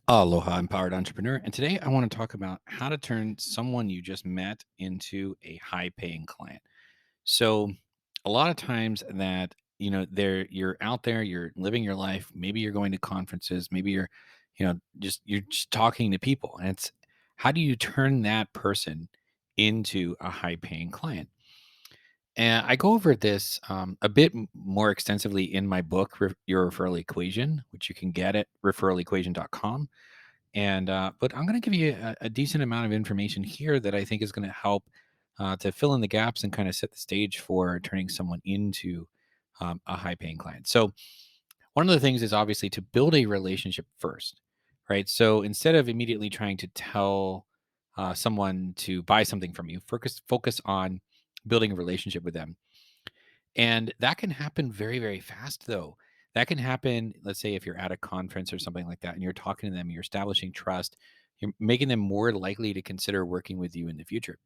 Aloha, empowered entrepreneur. And today I want to talk about how to turn someone you just met into a high paying client. So, a lot of times that, you're out there, you're living your life, maybe you're going to conferences, maybe you're just talking to people. And it's how do you turn that person into a high paying client? And I go over this a bit more extensively in my book, Your Referral Equation, which you can get at referralequation.com. But I'm going to give you a decent amount of information here that I think is going to help to fill in the gaps and kind of set the stage for turning someone into a high paying client. So, one of the things is obviously to build a relationship first, right? So, instead of immediately trying to tell someone to buy something from you, focus on building a relationship with them. And that can happen very, very fast, though. That can happen, let's say, if you're at a conference or something like that, and you're talking to them, you're establishing trust, you're making them more likely to consider working with you in the future.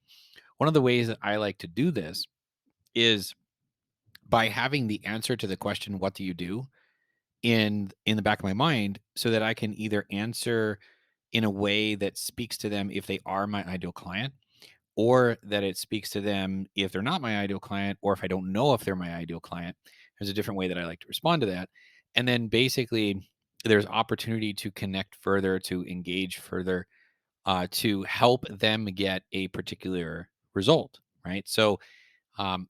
One of the ways that I like to do this is by having the answer to the question, "What do you do?" in the back of my mind, so that I can either answer in a way that speaks to them if they are my ideal client, or that it speaks to them if they're not my ideal client, or if I don't know if they're my ideal client. There's a different way that I like to respond to that. And then basically, there's opportunity to connect further, to engage further, to help them get a particular result, right? So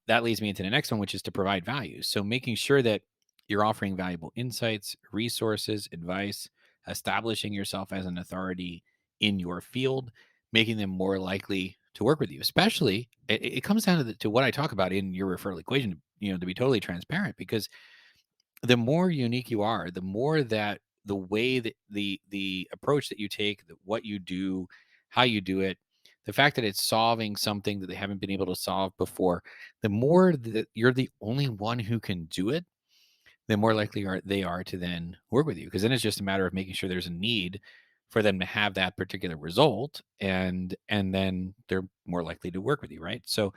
that leads me into the next one, which is to provide value. So making sure that you're offering valuable insights, resources, advice, establishing yourself as an authority in your field, making them more likely to work with you. Especially, it comes down to what I talk about in your referral equation. To be totally transparent, because the more unique you are, the more that the way that the approach that you take, what you do, how you do it, the fact that it's solving something that they haven't been able to solve before, the more that you're the only one who can do it, the more likely they are to then work with you. Because then it's just a matter of making sure there's a need for them to have that particular result, and then they're more likely to work with you, right? So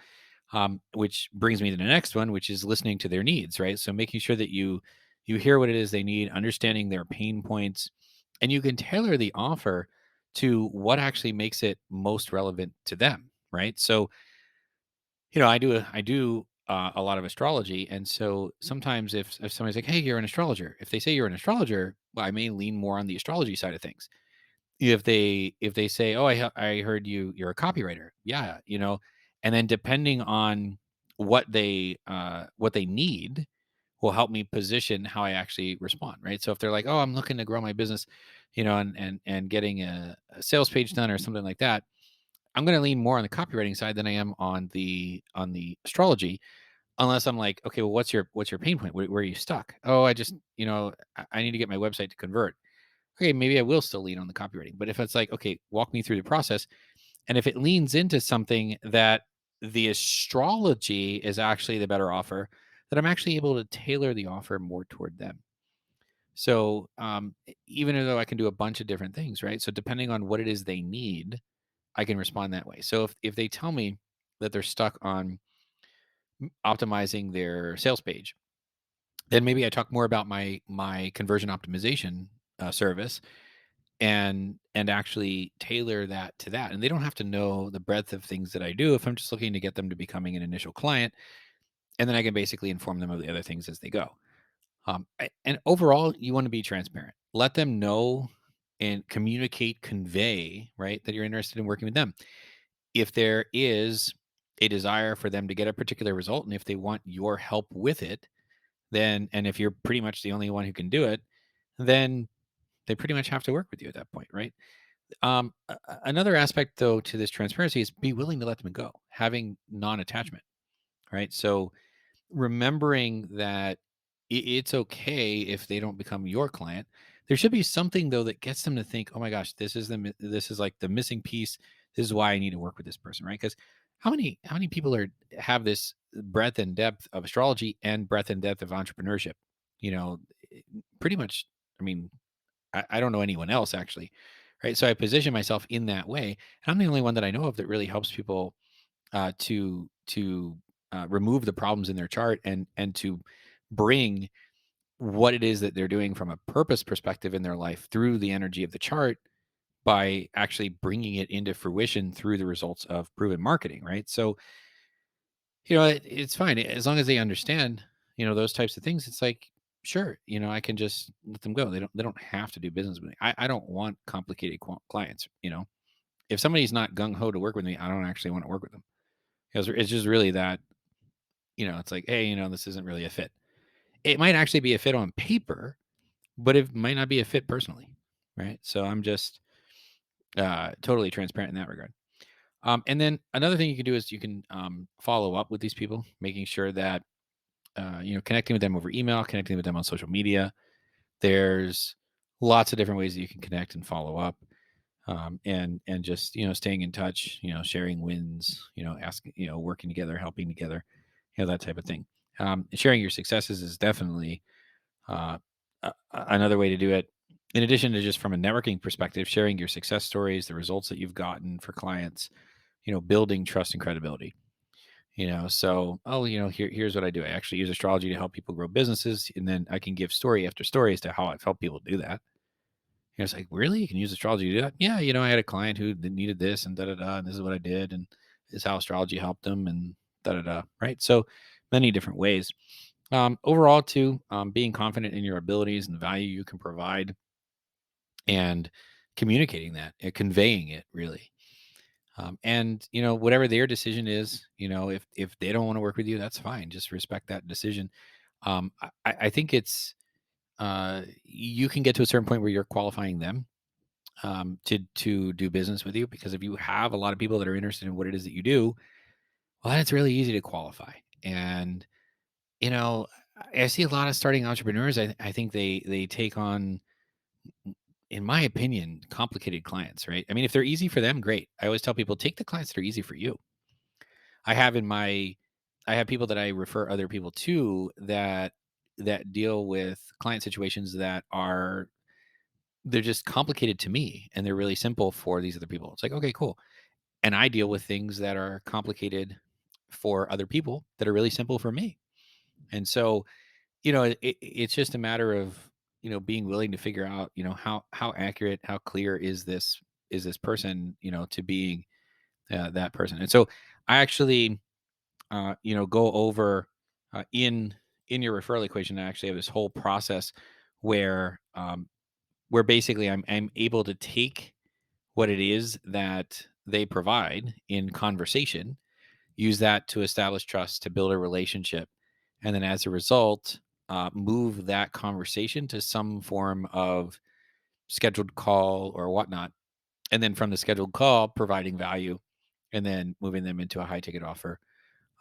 which brings me to the next one, which is listening to their needs, right? So making sure that you hear what it is they need, understanding their pain points, and you can tailor the offer to what actually makes it most relevant to them, right? So I do a lot of astrology, and so sometimes if somebody's like, "Hey, you're an astrologer," if they say you're an astrologer, well, I may lean more on the astrology side of things. If they say, "Oh, I heard you're a copywriter." Yeah, and then depending on what they need will help me position how I actually respond, right? So if they're like, "Oh, I'm looking to grow my business," and getting a sales page done or something like that, I'm going to lean more on the copywriting side than I am on the astrology, unless I'm like, "Okay, well, what's your pain point? Where are you stuck?" "Oh, I just, I need to get my website to convert." Okay, maybe I will still lean on the copywriting. But if it's like, okay, walk me through the process. And if it leans into something that the astrology is actually the better offer, then I'm actually able to tailor the offer more toward them. So even though I can do a bunch of different things, right? So depending on what it is they need, I can respond that way. So if they tell me that they're stuck on optimizing their sales page, then maybe I talk more about my conversion optimization service, and actually tailor that to that. And they don't have to know the breadth of things that I do if I'm just looking to get them to becoming an initial client, and then I can basically inform them of the other things as they go. And overall, you want to be transparent. Let them know and communicate, convey, right, that you're interested in working with them. If there is a desire for them to get a particular result, and if they want your help with it, then, and if you're pretty much the only one who can do it, then they pretty much have to work with you at that point, right? Another aspect, though, to this transparency is be willing to let them go, having non-attachment, right? So remembering that it's okay if they don't become your client. There should be something though that gets them to think, "Oh my gosh, this is like the missing piece. This is why I need to work with this person," right? Because how many people have this breadth and depth of astrology and breadth and depth of entrepreneurship? You know, eh, Pretty much. I mean, I don't know anyone else actually, right? So I position myself in that way, and I'm the only one that I know of that really helps people to remove the problems in their chart, and to bring what it is that they're doing from a purpose perspective in their life through the energy of the chart by actually bringing it into fruition through the results of proven marketing, right? So, it's fine as long as they understand, those types of things. It's like, sure, I can just let them go. They don't have to do business with me. I don't want complicated clients. If somebody's not gung ho to work with me, I don't actually want to work with them because it's just really that. It's like, hey, this isn't really a fit. It might actually be a fit on paper, but it might not be a fit personally, right? So I'm just totally transparent in that regard. And then another thing you can do is you can follow up with these people, making sure that connecting with them over email, connecting with them on social media. There's lots of different ways that you can connect and follow up, and just staying in touch, sharing wins, asking, working together, helping together, that type of thing. Sharing your successes is definitely uh, another way to do it. In addition to just from a networking perspective, sharing your success stories, the results that you've gotten for clients, building trust and credibility. So, oh, here's what I do. I actually use astrology to help people grow businesses, and then I can give story after story as to how I've helped people do that. It's like, really? You can use astrology to do that? Yeah, I had a client who needed this and da da da, and this is what I did, and this is how astrology helped them, and da da da. Right? So many different ways. Overall, too, being confident in your abilities and the value you can provide, and communicating that, and conveying it really. And whatever their decision is, if they don't want to work with you, that's fine. Just respect that decision. I think it's you can get to a certain point where you're qualifying them to do business with you, because if you have a lot of people that are interested in what it is that you do, well, then it's really easy to qualify. And you know, I see a lot of starting entrepreneurs. I think they take on, in my opinion, complicated clients. Right? I mean, if they're easy for them, great. I always tell people, take the clients that are easy for you. I have in my I have people that I refer other people to that deal with client situations that are, they're just complicated to me, and they're really simple for these other people. It's like, okay, cool. And I deal with things that are complicated for other people that are really simple for me. And so, it's just a matter of, being willing to figure out, how accurate, how clear is this person, to being that person. And so I actually go over in your referral equation. I actually have this whole process where where basically I'm able to take what it is that they provide in conversation, use that to establish trust, to build a relationship, and then as a result, move that conversation to some form of scheduled call or whatnot, and then from the scheduled call, providing value, and then moving them into a high ticket offer,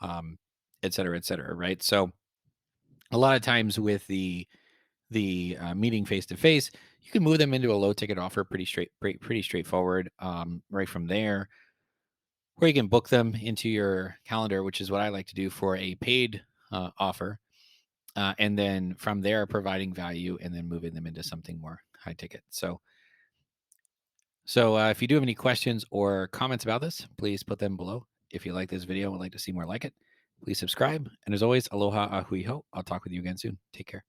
um, et cetera, et cetera. Right. So a lot of times with the meeting face to face, you can move them into a low ticket offer pretty straightforward. Right from there, or you can book them into your calendar, which is what I like to do for a paid offer, and then from there, providing value and then moving them into something more high ticket. So if you do have any questions or comments about this, please put them below. If you like this video and would like to see more like it, please subscribe. And as always, aloha ahui ho. I'll talk with you again soon. Take care.